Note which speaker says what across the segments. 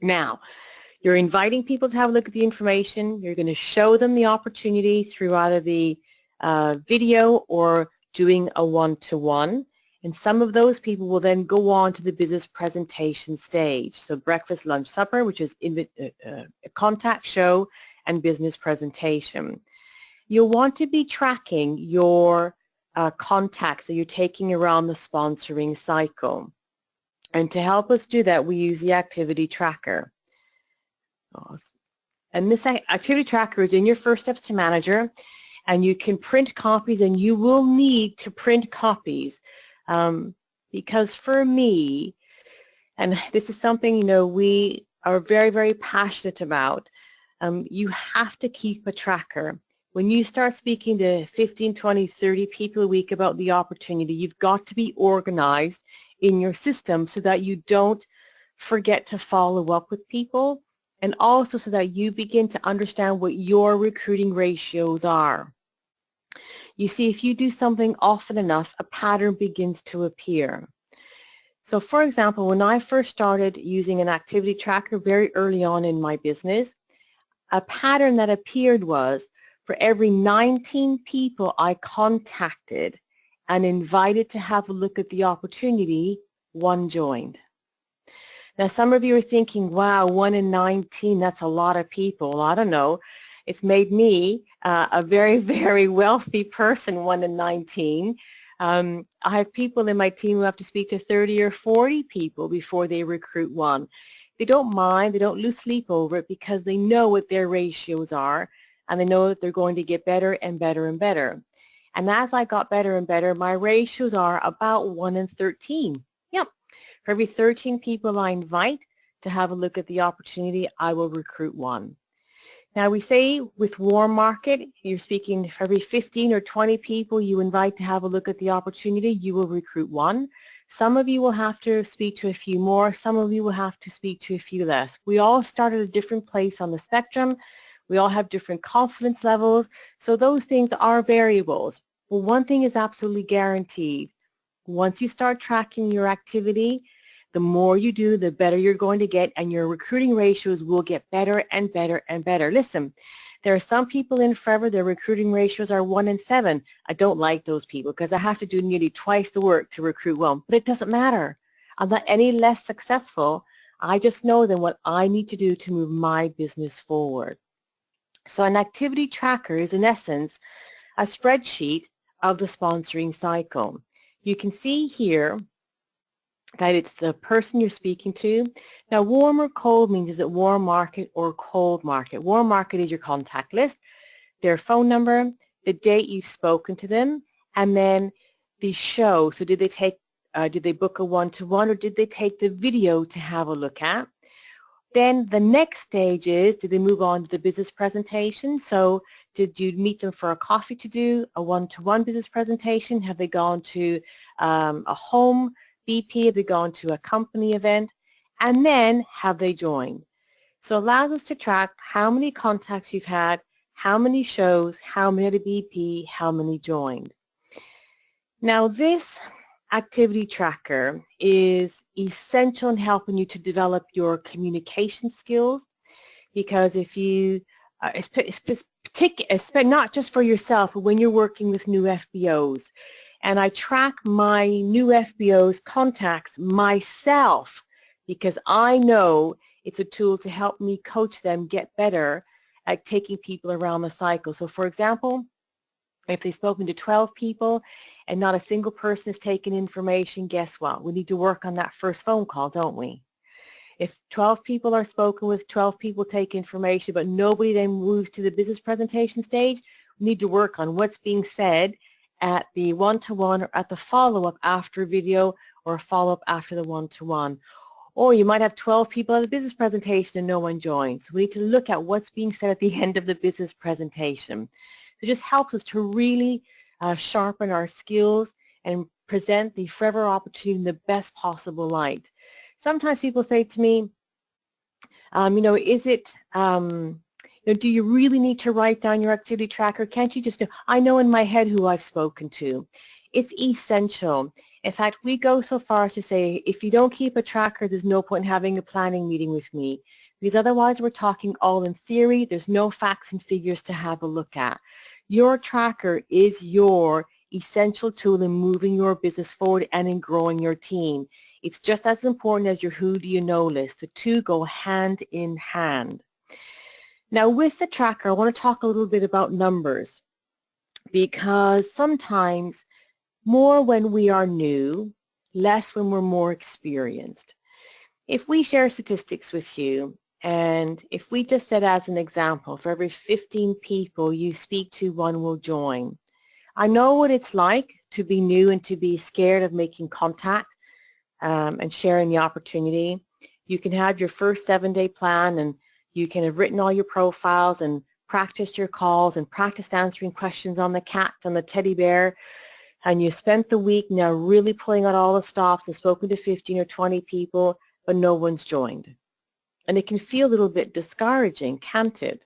Speaker 1: Now, you're inviting people to have a look at the information. You're going to show them the opportunity through either the video or doing a one-to-one. And some of those people will then go on to the business presentation stage. So breakfast, lunch, supper, which is a contact, show, and business presentation. You'll want to be tracking your contacts that you're taking around the sponsoring cycle. And to help us do that, we use the activity tracker. And this activity tracker is in your First Steps to Manager, and you can print copies, and you will need to print copies because for me, and this is something we are very, very passionate about, you have to keep a tracker. When you start speaking to 15, 20, 30 people a week about the opportunity, you've got to be organized in your system so that you don't forget to follow up with people, and also so that you begin to understand what your recruiting ratios are. You see, if you do something often enough, a pattern begins to appear. So for example, when I first started using an activity tracker very early on in my business, a pattern that appeared was for every 19 people I contacted and invited to have a look at the opportunity, one joined. Now some of you are thinking, wow, 1 in 19, that's a lot of people. Well, I don't know. It's made me a very, very wealthy person, 1 in 19. I have people in my team who have to speak to 30 or 40 people before they recruit one. They don't mind, they don't lose sleep over it because they know what their ratios are, and they know that they're going to get better and better and better. And as I got better and better, my ratios are about 1 in 13. Yep. For every 13 people I invite to have a look at the opportunity, I will recruit one. Now we say with warm market, you're speaking for every 15 or 20 people you invite to have a look at the opportunity, you will recruit one. Some of you will have to speak to a few more. Some of you will have to speak to a few less. We all start at a different place on the spectrum. We all have different confidence levels. So those things are variables. But one thing is absolutely guaranteed. Once you start tracking your activity, the more you do, the better you're going to get, and your recruiting ratios will get better and better and better. Listen, there are some people in forever, their recruiting ratios are 1 in 7. I don't like those people because I have to do nearly twice the work to recruit one, but it doesn't matter. I'm not any less successful. I just know then what I need to do to move my business forward. So an activity tracker is in essence a spreadsheet of the sponsoring cycle. You can see here that it's the person you're speaking to. Now, warm or cold means is it warm market or cold market? Warm market is your contact list, their phone number, the date you've spoken to them, and then the show. So did they book a one-to-one, or did they take the video to have a look at? Then the next stage is, did they move on to the business presentation? So did you meet them for a coffee to do a one-to-one business presentation? Have they gone to a home BP? Have they gone to a company event? And then have they joined? So it allows us to track how many contacts you've had, how many shows, how many at a BP, how many joined. Now this activity tracker is essential in helping you to develop your communication skills, because if you, not just for yourself, but when you're working with new FBOs, and I track my new FBOs contacts myself because I know it's a tool to help me coach them get better at taking people around the cycle. So for example, if they've spoken to 12 people and not a single person has taken information, guess what? We need to work on that first phone call, don't we? If 12 people are spoken with, 12 people take information, but nobody then moves to the business presentation stage, we need to work on what's being said at the one-to-one or at the follow-up after a video, or a follow-up after the one-to-one. Or you might have 12 people at the business presentation and no one joins. So we need to look at what's being said at the end of the business presentation. So it just helps us to really sharpen our skills and present the forever opportunity in the best possible light. Sometimes people say to me, is it, do you really need to write down your activity tracker? Can't you just know, I know in my head who I've spoken to. It's essential. In fact, we go so far as to say, if you don't keep a tracker, there's no point in having a planning meeting with me, because otherwise we're talking all in theory. There's no facts and figures to have a look at. Your tracker is your essential tool in moving your business forward and in growing your team. It's just as important as your who do you know list. The two go hand in hand. Now with the tracker, I want to talk a little bit about numbers, because sometimes more when we are new, less when we're more experienced. If we share statistics with you, and if we just said as an example, for every 15 people you speak to, one will join. I know what it's like to be new and to be scared of making contact and sharing the opportunity. You can have your first 7-day plan, and you can have written all your profiles and practiced your calls and practiced answering questions on the cat and the teddy bear, and you spent the week now really pulling out all the stops and spoken to 15 or 20 people, but no one's joined. And it can feel a little bit discouraging, can't it?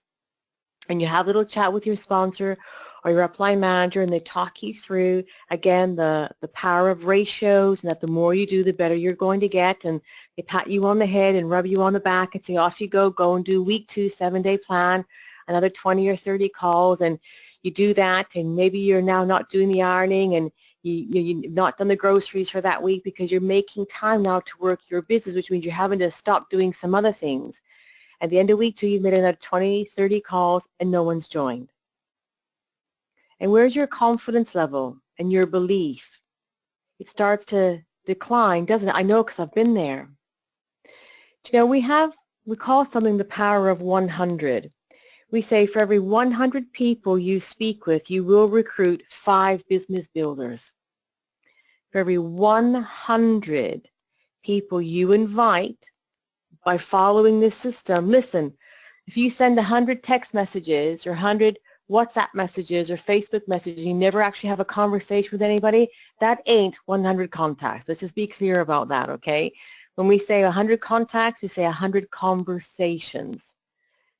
Speaker 1: And you have a little chat with your sponsor or your upline manager, and they talk you through, again, the power of ratios, and that the more you do, the better you're going to get. And they pat you on the head and rub you on the back and say, off you go and do week 2, 7-day plan, another 20 or 30 calls, and you do that, and maybe you're now not doing the ironing, and you've not done the groceries for that week because you're making time now to work your business, which means you're having to stop doing some other things. At the end of week 2, you've made another 20, 30 calls, and no one's joined. And where's your confidence level and your belief? It starts to decline, doesn't it? I know, because I've been there. You know, we call something the power of 100. We say for every 100 people you speak with, you will recruit 5 business builders. For every 100 people you invite by following this system, listen, if you send 100 text messages or 100 WhatsApp messages or Facebook messages, you never actually have a conversation with anybody, that ain't 100 contacts. Let's just be clear about that, okay? When we say 100 contacts, we say 100 conversations.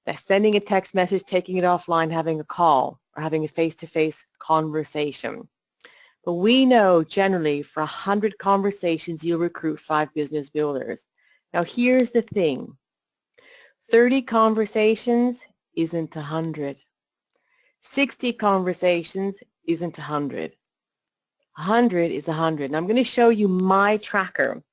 Speaker 1: That's sending a text message, taking it offline, having a call, or having a face-to-face conversation. But we know generally for 100 conversations, you'll recruit 5 business builders. Now here's the thing. 30 conversations isn't 100. 60 conversations isn't 100. 100 is 100. And I'm going to show you my tracker.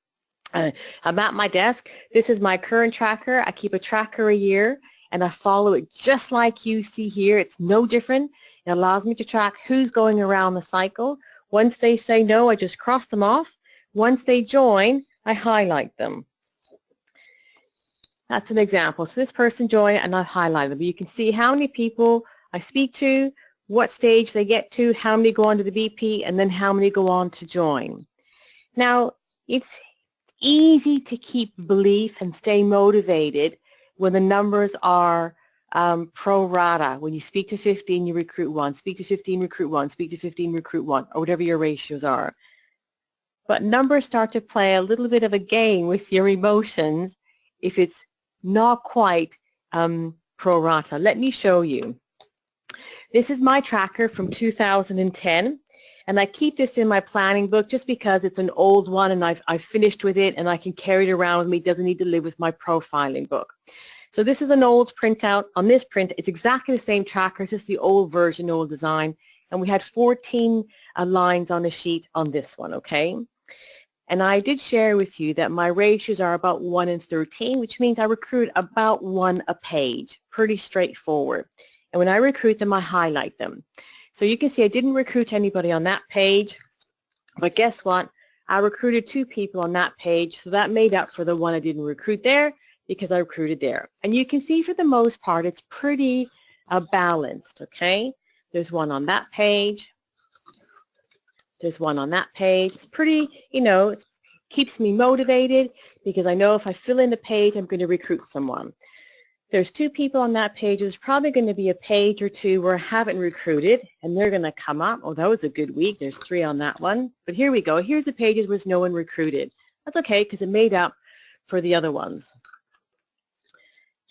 Speaker 1: I'm at my desk. This is my current tracker. I keep a tracker a year, and I follow it just like you see here. It's no different. It allows me to track who's going around the cycle. Once they say no, I just cross them off. Once they join, I highlight them. That's an example. So this person joined, and I've highlighted them. But you can see how many people I speak to, what stage they get to, how many go on to the BP, and then how many go on to join. Now, it's easy to keep belief and stay motivated when the numbers are pro rata. When you speak to 15, you recruit 1, speak to 15, recruit 1, speak to 15, recruit 1, or whatever your ratios are. But numbers start to play a little bit of a game with your emotions if it's not quite pro rata. Let me show you. This is my tracker from 2010, and I keep this in my planning book just because it's an old one, and I've finished with it, and I can carry it around with me. It doesn't need to live with my profiling book. So this is an old printout. On this print, it's exactly the same tracker, it's just the old version, old design, and we had 14 lines on the sheet on this one, okay? And I did share with you that my ratios are about 1 in 13, which means I recruit about 1 a page. Pretty straightforward. And when I recruit them, I highlight them. So you can see I didn't recruit anybody on that page, but guess what? I recruited 2 people on that page, so that made up for the 1 I didn't recruit there because I recruited there. And you can see for the most part, it's pretty balanced, okay? There's 1 on that page. There's 1 on that page. It's pretty, you know, it keeps me motivated because I know if I fill in the page, I'm going to recruit someone. There's 2 people on that page. There's probably going to be a page or 2 where I haven't recruited, and they're going to come up. Oh, that was a good week. There's 3 on that one. But here we go. Here's the pages where no one recruited. That's okay because it made up for the other ones.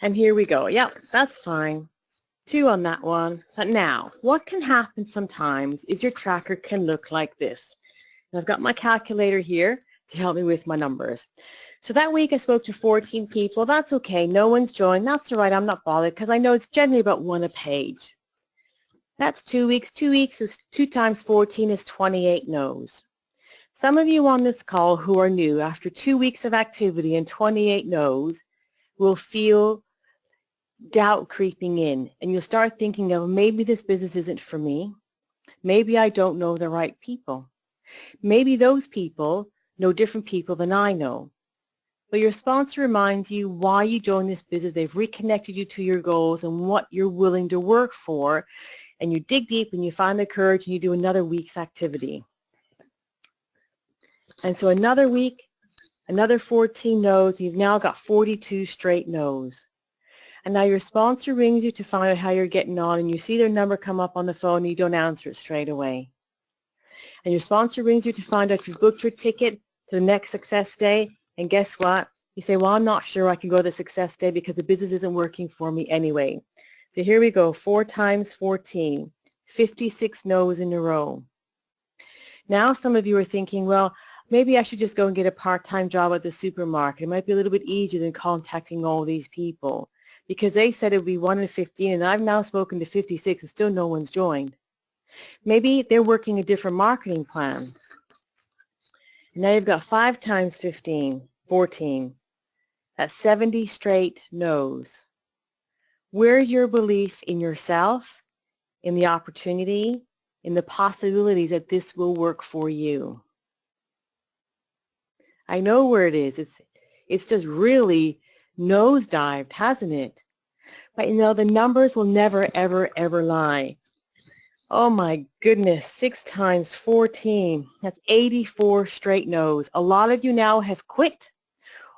Speaker 1: And here we go. Yep, that's fine. 2 on that one. But now, what can happen sometimes is your tracker can look like this. And I've got my calculator here to help me with my numbers. So that week I spoke to 14 people. That's okay. No one's joined. That's all right. I'm not bothered because I know it's generally about 1 a page. That's 2 weeks. 2 weeks is 2 times 14 is 28 no's. Some of you on this call who are new, after 2 weeks of activity and 28 no's, will feel doubt creeping in, and you'll start thinking of maybe this business isn't for me. Maybe I don't know the right people. Maybe those people know different people than I know. But your sponsor reminds you why you joined this business. They've reconnected you to your goals and what you're willing to work for. And you dig deep and you find the courage and you do another week's activity. And so another week, another 14 no's. You've now got 42 straight no's. And now your sponsor rings you to find out how you're getting on, and you see their number come up on the phone and you don't answer it straight away. And your sponsor rings you to find out if you've booked your ticket to the next success day, and guess what? You say, well, I'm not sure I can go to the success day because the business isn't working for me anyway. So here we go, 4 times 14, 56 no's in a row. Now some of you are thinking, well, maybe I should just go and get a part-time job at the supermarket. It might be a little bit easier than contacting all these people, because they said it would be 1 in 15, and I've now spoken to 56 and still no one's joined. Maybe they're working a different marketing plan. Now you've got 5 times 15, 14. That's 70 straight no's. Where's your belief in yourself, in the opportunity, in the possibilities that this will work for you? I know where it is. It's just really nosedived, hasn't it? But you know, the numbers will never, ever, ever lie. Oh my goodness, 6 times 14, that's 84 straight no's. A lot of you now have quit,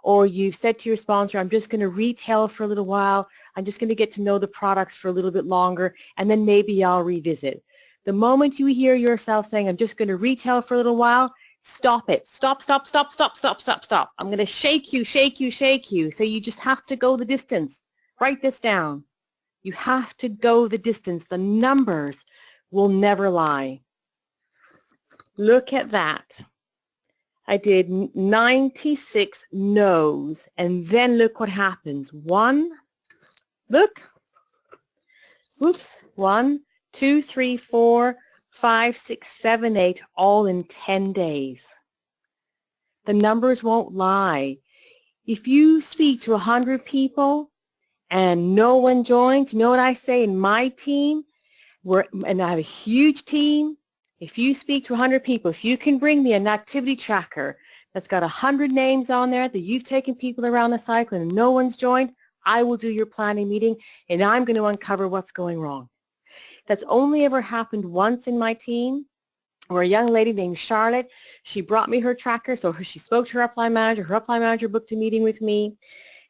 Speaker 1: or you've said to your sponsor, I'm just going to retail for a little while. I'm just going to get to know the products for a little bit longer, and then maybe I'll revisit. The moment you hear yourself saying, I'm just going to retail for a little while, stop it. Stop, stop, stop, stop, stop, stop, stop. I'm going to shake you, shake you, shake you. So you just have to go the distance. Write this down. You have to go the distance. The numbers will never lie. Look at that. I did 96 no's, and then look what happens. 1, look, whoops, 1, 2, 3, 4, 5, 6, 7, 8, all in 10 days. The numbers won't lie. If you speak to 100 people and no one joins, you know what I say in my team? And I have a huge team. If you speak to 100 people, if you can bring me an activity tracker that's got 100 names on there that you've taken people around the cycle and no one's joined, I will do your planning meeting and I'm going to uncover what's going wrong. That's only ever happened once in my team, where a young lady named Charlotte, she brought me her tracker, so she spoke to her upline manager booked a meeting with me,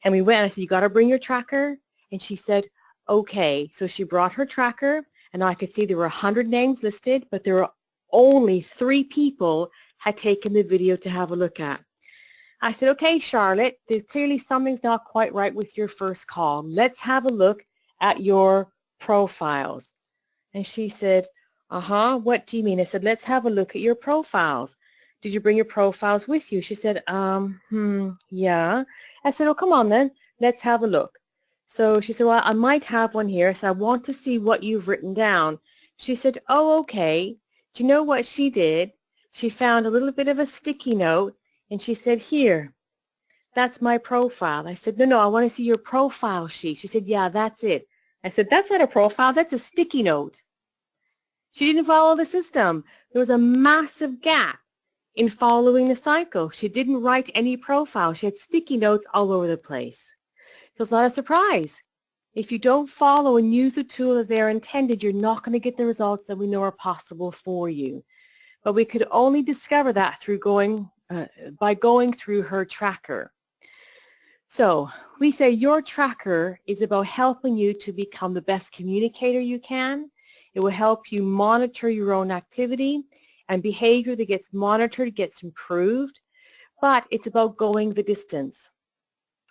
Speaker 1: and we went, and I said, you got to bring your tracker, and she said, okay. So she brought her tracker, and I could see there were 100 names listed, but there were only 3 people had taken the video to have a look at. I said, okay, Charlotte, there's clearly something's not quite right with your first call. Let's have a look at your profiles. And she said, what do you mean? I said, let's have a look at your profiles. Did you bring your profiles with you? She said, yeah. I said, oh, come on then, let's have a look. So she said, well, I might have one here, so I want to see what you've written down. She said, oh, okay. Do you know what she did? She found a little bit of a sticky note, and she said, here, that's my profile. I said, no, I want to see your profile sheet. She said, yeah, that's it. I said, that's not a profile, that's a sticky note. She didn't follow the system. There was a massive gap in following the cycle. She didn't write any profile. She had sticky notes all over the place. So it's not a surprise. If you don't follow and use the tool as they're intended, you're not going to get the results that we know are possible for you. But we could only discover that through by going through her tracker. So we say your tracker is about helping you to become the best communicator you can. It will help you monitor your own activity, and behavior that gets monitored gets improved, but it's about going the distance.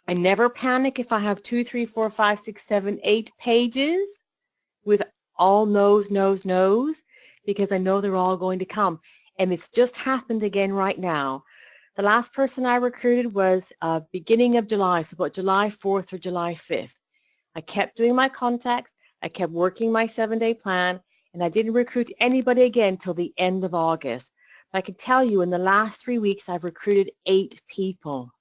Speaker 1: I never panic if I have 2, 3, 4, 5, 6, 7, 8 pages. with all no's, no's, no's, because I know they're all going to come. And it's just happened again right now. The last person I recruited was beginning of July, so about July 4th or July 5th. I kept doing my contacts, I kept working my 7-day plan, and I didn't recruit anybody again till the end of August. But I can tell you in the last 3 weeks, I've recruited 8 people.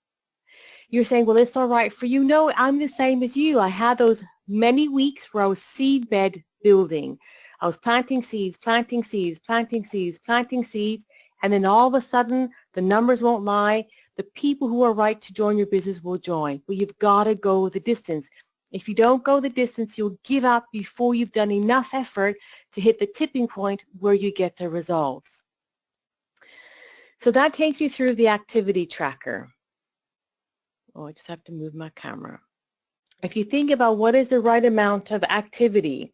Speaker 1: You're saying, well, it's all right for you. No, I'm the same as you. I had those many weeks where I was seed bed building. I was planting seeds, planting seeds, planting seeds, planting seeds, and then all of a sudden, the numbers won't lie. The people who are right to join your business will join. But you've got to go the distance. If you don't go the distance, you'll give up before you've done enough effort to hit the tipping point where you get the results. So that takes you through the activity tracker. Oh, I just have to move my camera. If you think about what is the right amount of activity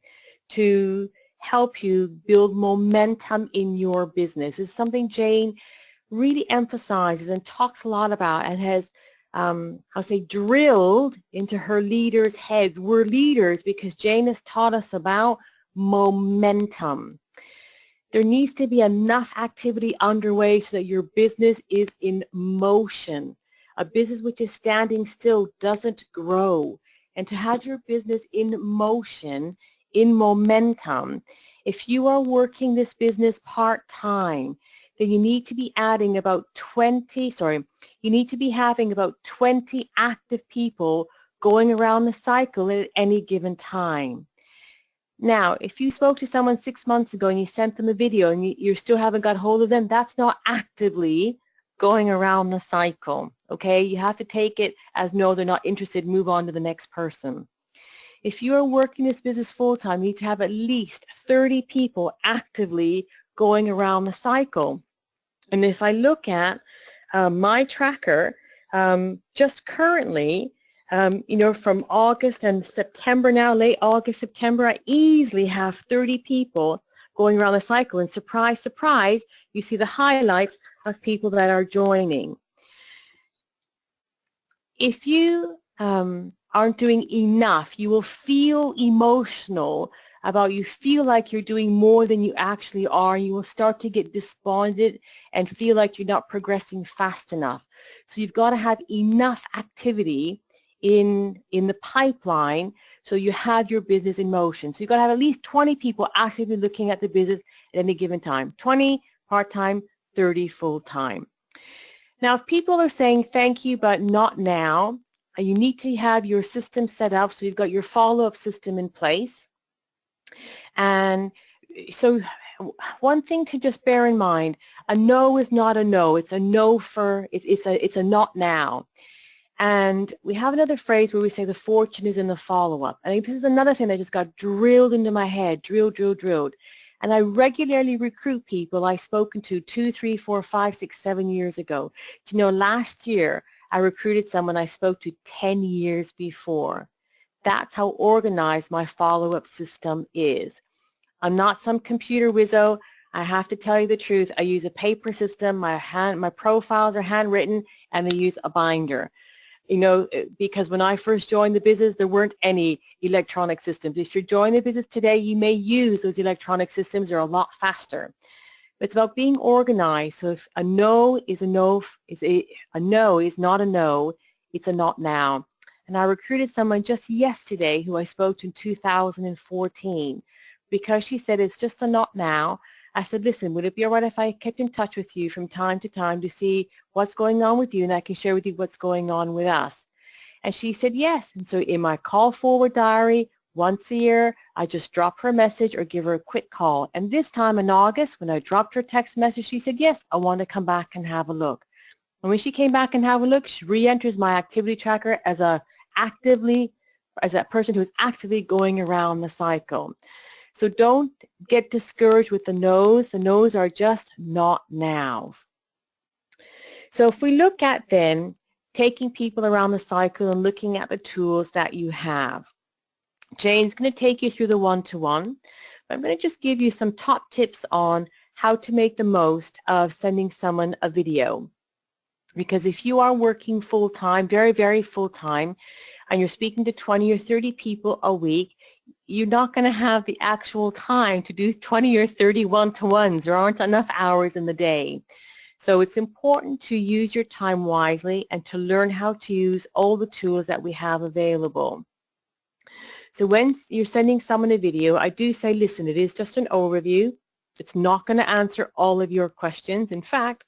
Speaker 1: to help you build momentum in your business, is something Jane really emphasizes and talks a lot about and has, I'll say, drilled into her leaders' heads. We're leaders because Jane has taught us about momentum. There needs to be enough activity underway so that your business is in motion. A business which is standing still doesn't grow. And to have your business in motion, in momentum, if you are working this business part-time, then you need to be adding about you need to be having about 20 active people going around the cycle at any given time. Now, if you spoke to someone 6 months ago and you sent them a video and you still haven't got hold of them, that's not actively going around the cycle, okay? You have to take it as no, they're not interested, move on to the next person. If you are working this business full-time, you need to have at least 30 people actively going around the cycle. And if I look at my tracker, just currently, you know, from August and September now, late August, September, I easily have 30 people going around the cycle. And surprise, surprise, you see the highlights of people that are joining. If you aren't doing enough, you will feel emotional about, you feel like you're doing more than you actually are. You will start to get despondent and feel like you're not progressing fast enough. So you've got to have enough activity in the pipeline so you have your business in motion. So you've got to have at least 20 people actively looking at the business at any given time. 20 part-time, 30 full-time. Now, if people are saying thank you, but not now, you need to have your system set up so you've got your follow-up system in place. And so one thing to just bear in mind, a no is not a no. It's a no for, it's a not now. And we have another phrase where we say the fortune is in the follow-up. I think this is another thing that just got drilled into my head, drilled. And I regularly recruit people I've spoken to 2, 3, 4, 5, 6, 7 years ago. Do you know, last year I recruited someone I spoke to 10 years before. That's how organized my follow-up system is. I'm not some computer wizzo. I have to tell you the truth. I use a paper system. My profiles are handwritten, and they use a binder. You know, because when I first joined the business, there weren't any electronic systems. If you're joining the business today, you may use those electronic systems. They're a lot faster. But it's about being organized. So if a no is a no, a no is not a no, it's a not now. And I recruited someone just yesterday who I spoke to in 2014 because she said it's just a not now. I said, listen, would it be all right if I kept in touch with you from time to time to see what's going on with you, and I can share with you what's going on with us? And she said yes. And so in my call forward diary, once a year, I just drop her a message or give her a quick call. And this time in August, when I dropped her text message, she said, yes, I want to come back and have a look. And when she came back and have a look, she re-enters my activity tracker as a person who's actively going around the cycle. So don't get discouraged with the no's. The no's are just not nows. So if we look at then taking people around the cycle and looking at the tools that you have, Jane's going to take you through the one-to-one. I'm going to just give you some top tips on how to make the most of sending someone a video. Because if you are working full-time, very, very full-time, and you're speaking to 20 or 30 people a week, you're not going to have the actual time to do 20 or 30 one-to-ones. There aren't enough hours in the day. So it's important to use your time wisely and to learn how to use all the tools that we have available. So when you're sending someone a video, I do say, listen, it is just an overview. It's not going to answer all of your questions. In fact,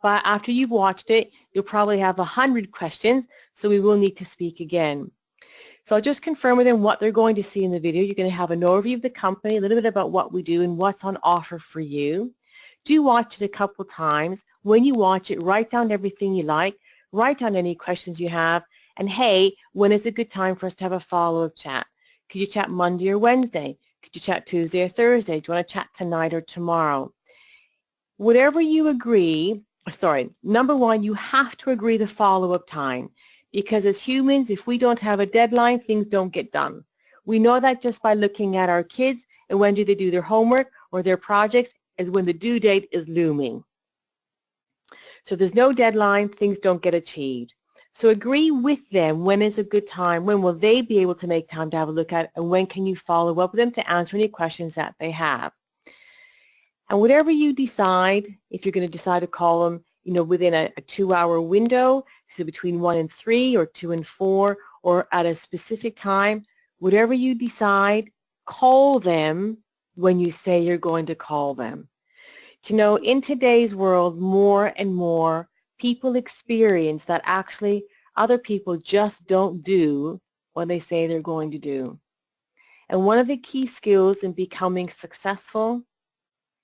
Speaker 1: but after you've watched it, you'll probably have 100 questions, so we will need to speak again. So I'll just confirm with them what they're going to see in the video. You're going to have an overview of the company, a little bit about what we do and what's on offer for you. Do watch it a couple times. When you watch it, write down everything you like, write down any questions you have, and hey, when is a good time for us to have a follow-up chat? Could you chat Monday or Wednesday? Could you chat Tuesday or Thursday? Do you want to chat tonight or tomorrow? Whatever you agree, number one, you have to agree the follow-up time, because as humans, if we don't have a deadline, things don't get done. We know that just by looking at our kids and when do they do their homework or their projects, is when the due date is looming. So there's no deadline, things don't get achieved. So agree with them when is a good time, when will they be able to make time to have a look at it, and when can you follow up with them to answer any questions that they have. And whatever you decide, if you're going to decide to call them, within a 2-hour window, so between 1 and 3 or 2 and 4, or at a specific time, whatever you decide, call them when you say you're going to call them. In today's world, more and more people experience that actually other people just don't do what they say they're going to do. And one of the key skills in becoming successful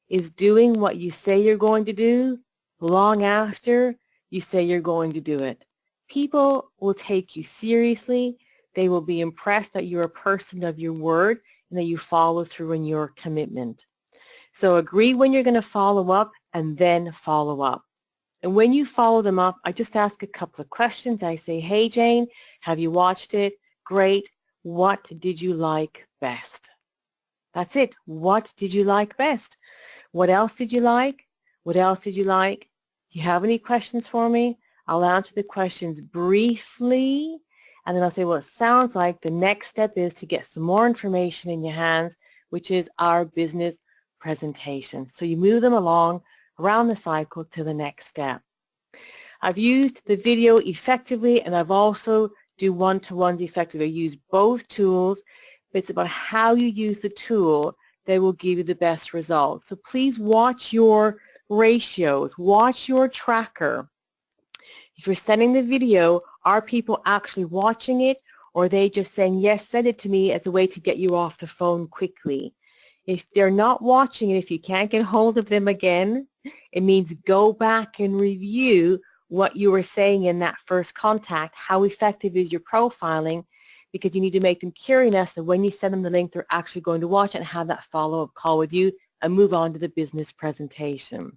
Speaker 1: is doing what you say you're going to do long after you say you're going to do it. People will take you seriously. They will be impressed that you're a person of your word and that you follow through in your commitment. So agree when you're going to follow up and then follow up. And when you follow them up, I just ask a couple of questions. I say, hey, Jane, have you watched it? Great. What did you like best? That's it. What did you like best? What else did you like? What else did you like? Do you have any questions for me? I'll answer the questions briefly, and then I'll say, well, it sounds like the next step is to get some more information in your hands, which is our business presentation. So you move them along around the cycle to the next step. I've used the video effectively, and I've also do one-to-ones effectively. I use both tools. It's about how you use the tool that will give you the best results. So please watch your ratios, watch your tracker. If you're sending the video, are people actually watching it, or are they just saying, yes, send it to me as a way to get you off the phone quickly? If they're not watching it, if you can't get hold of them again, it means go back and review what you were saying in that first contact. How effective is your profiling? Because you need to make them curious that when you send them the link, they're actually going to watch it and have that follow-up call with you and move on to the business presentation.